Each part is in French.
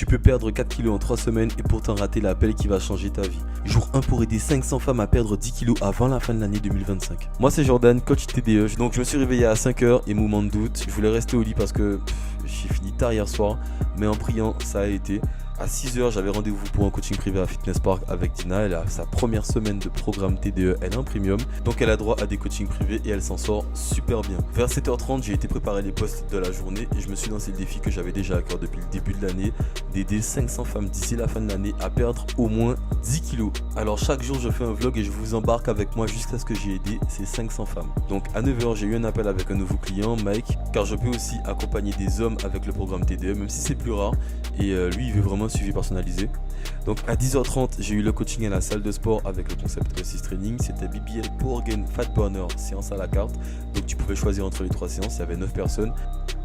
Tu peux perdre 4 kilos en 3 semaines et pourtant rater l'appel qui va changer ta vie. Jour 1 pour aider 500 femmes à perdre 10 kilos avant la fin de l'année 2025. Moi c'est Jordan, coach TDE. Donc je me suis réveillé à 5h et mouvement de doute. Je voulais rester au lit parce que j'ai fini tard hier soir. Mais en priant, ça a été. À 6h, j'avais rendez-vous pour un coaching privé à Fitness Park avec Dina. Elle a sa première semaine de programme TDE, elle est en premium. Donc elle a droit à des coachings privés et elle s'en sort super bien. Vers 7h30, j'ai été préparer les posts de la journée et je me suis lancé le défi que j'avais déjà à cœur depuis le début de l'année, d'aider 500 femmes d'ici la fin de l'année à perdre au moins 10 kilos. Alors chaque jour, je fais un vlog et je vous embarque avec moi jusqu'à ce que j'ai aidé ces 500 femmes. Donc à 9h, j'ai eu un appel avec un nouveau client, Mike, car je peux aussi accompagner des hommes avec le programme TDE, même si c'est plus rare. Et lui, il veut vraiment un suivi personnalisé. Donc à 10h30, j'ai eu le coaching à la salle de sport avec le concept Resist Training. C'était BBL Power Gain Fat Burner, séance à la carte. Donc tu pouvais choisir entre les 3 séances, il y avait 9 personnes.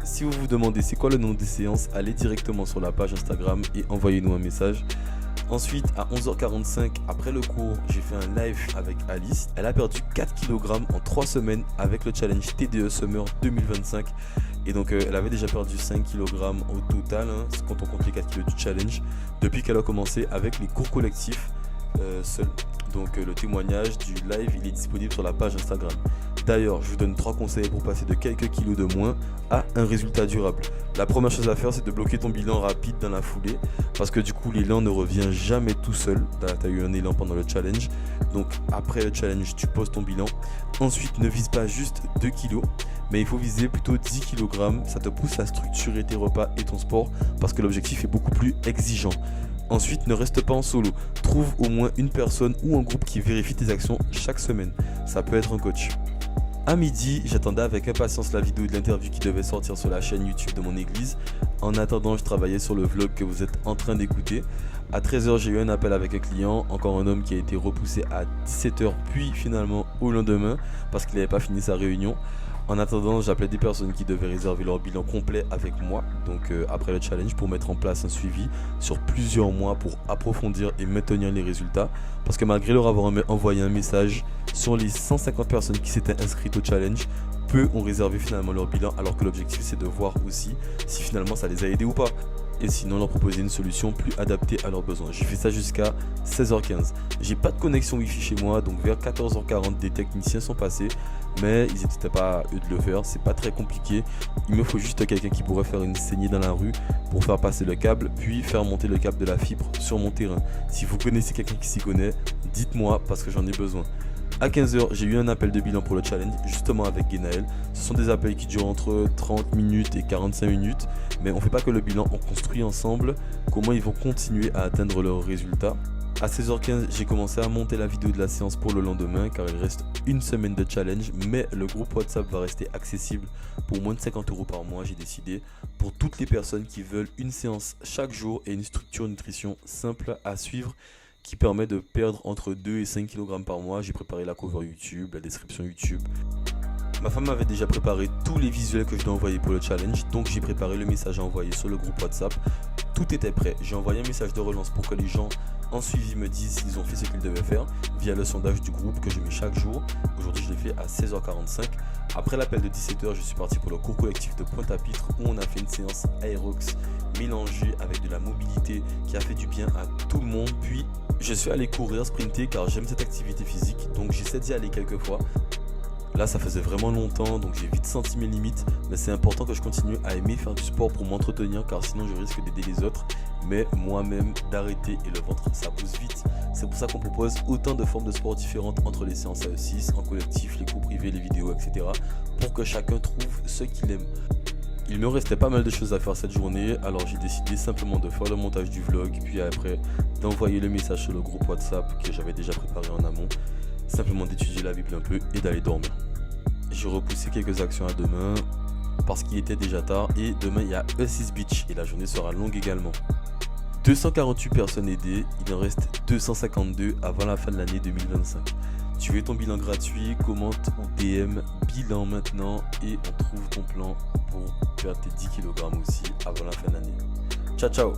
Si vous vous demandez c'est quoi le nom des séances, allez directement sur la page Instagram et envoyez-nous un message. Ensuite, à 11h45, après le cours, j'ai fait un live avec Alice. Elle a perdu 4 kg en 3 semaines avec le challenge TDE Summer 2025. Et donc, elle avait déjà perdu 5 kg au total, quand on compte les 4 kg du challenge, depuis qu'elle a commencé avec les cours collectifs seule. Donc, le témoignage du live, il est disponible sur la page Instagram. D'ailleurs, je vous donne 3 conseils pour passer de quelques kilos de moins à un résultat durable. La première chose à faire, c'est de bloquer ton bilan rapide dans la foulée, parce que du coup, l'élan ne revient jamais tout seul. Tu as eu un élan pendant le challenge, donc après le challenge, tu poses ton bilan. Ensuite, ne vise pas juste 2 kilos, mais il faut viser plutôt 10 kg. Ça te pousse à structurer tes repas et ton sport, parce que l'objectif est beaucoup plus exigeant. Ensuite, ne reste pas en solo. Trouve au moins une personne ou un groupe qui vérifie tes actions chaque semaine. Ça peut être un coach. À midi, j'attendais avec impatience la vidéo de l'interview qui devait sortir sur la chaîne YouTube de mon église. En attendant, je travaillais sur le vlog que vous êtes en train d'écouter. À 13h, j'ai eu un appel avec un client, encore un homme qui a été repoussé à 17h, puis finalement au lendemain parce qu'il n'avait pas fini sa réunion. En attendant, j'appelais des personnes qui devaient réserver leur bilan complet avec moi, donc après le challenge, pour mettre en place un suivi sur plusieurs mois pour approfondir et maintenir les résultats. Parce que malgré leur avoir envoyé un message, sur les 150 personnes qui s'étaient inscrites au challenge, peu ont réservé finalement leur bilan, alors que l'objectif c'est de voir aussi si finalement ça les a aidés ou pas. Et sinon leur proposer une solution plus adaptée à leurs besoins. J'ai fait ça jusqu'à 16h15. J'ai pas de connexion wifi chez moi, donc vers 14h40 des techniciens sont passés, mais ils n'étaient pas à eux de le faire, c'est pas très compliqué. Il me faut juste quelqu'un qui pourrait faire une saignée dans la rue pour faire passer le câble, puis faire monter le câble de la fibre sur mon terrain. Si vous connaissez quelqu'un qui s'y connaît, dites-moi parce que j'en ai besoin. À 15h, j'ai eu un appel de bilan pour le challenge, justement avec Genaël. Ce sont des appels qui durent entre 30 minutes et 45 minutes, mais on ne fait pas que le bilan, on construit ensemble comment ils vont continuer à atteindre leurs résultats. À 16h15, j'ai commencé à monter la vidéo de la séance pour le lendemain, car il reste une semaine de challenge, mais le groupe WhatsApp va rester accessible pour moins de 50 € par mois, j'ai décidé, pour toutes les personnes qui veulent une séance chaque jour et une structure nutrition simple à suivre, qui permet de perdre entre 2 et 5 kg par mois. J'ai préparé la cover YouTube, la description YouTube. Ma femme m'avait déjà préparé tous les visuels que je dois envoyer pour le challenge, donc j'ai préparé le message à envoyer sur le groupe WhatsApp. Tout était prêt. J'ai envoyé un message de relance pour que les gens en suivi me disent s'ils ont fait ce qu'ils devaient faire via le sondage du groupe que je mets chaque jour. Aujourd'hui, je l'ai fait à 16h45. Après l'appel de 17h, je suis parti pour le cours collectif de Pointe-à-Pitre où on a fait une séance Aerox mélangée avec de la mobilité qui a fait du bien à tout le monde. Puis, je suis allé courir, sprinter car j'aime cette activité physique, donc j'essaie d'y aller quelques fois. Là, ça faisait vraiment longtemps, donc j'ai vite senti mes limites, mais c'est important que je continue à aimer faire du sport pour m'entretenir, car sinon je risque d'aider les autres, mais moi-même d'arrêter et le ventre, ça pousse vite. C'est pour ça qu'on propose autant de formes de sport différentes entre les séances à E6, en collectif, les cours privés, les vidéos, etc. pour que chacun trouve ce qu'il aime. Il me restait pas mal de choses à faire cette journée, alors j'ai décidé simplement de faire le montage du vlog, puis après d'envoyer le message sur le groupe WhatsApp que j'avais déjà préparé en amont, simplement d'étudier la Bible un peu et d'aller dormir. J'ai repoussé quelques actions à demain parce qu'il était déjà tard et demain il y a E6 Beach et la journée sera longue également. 248 personnes aidées, il en reste 252 avant la fin de l'année 2025. Tu veux ton bilan gratuit, commente ou DM bilan maintenant et on trouve ton plan pour perdre tes 10 kg aussi avant la fin de l'année. Ciao ciao.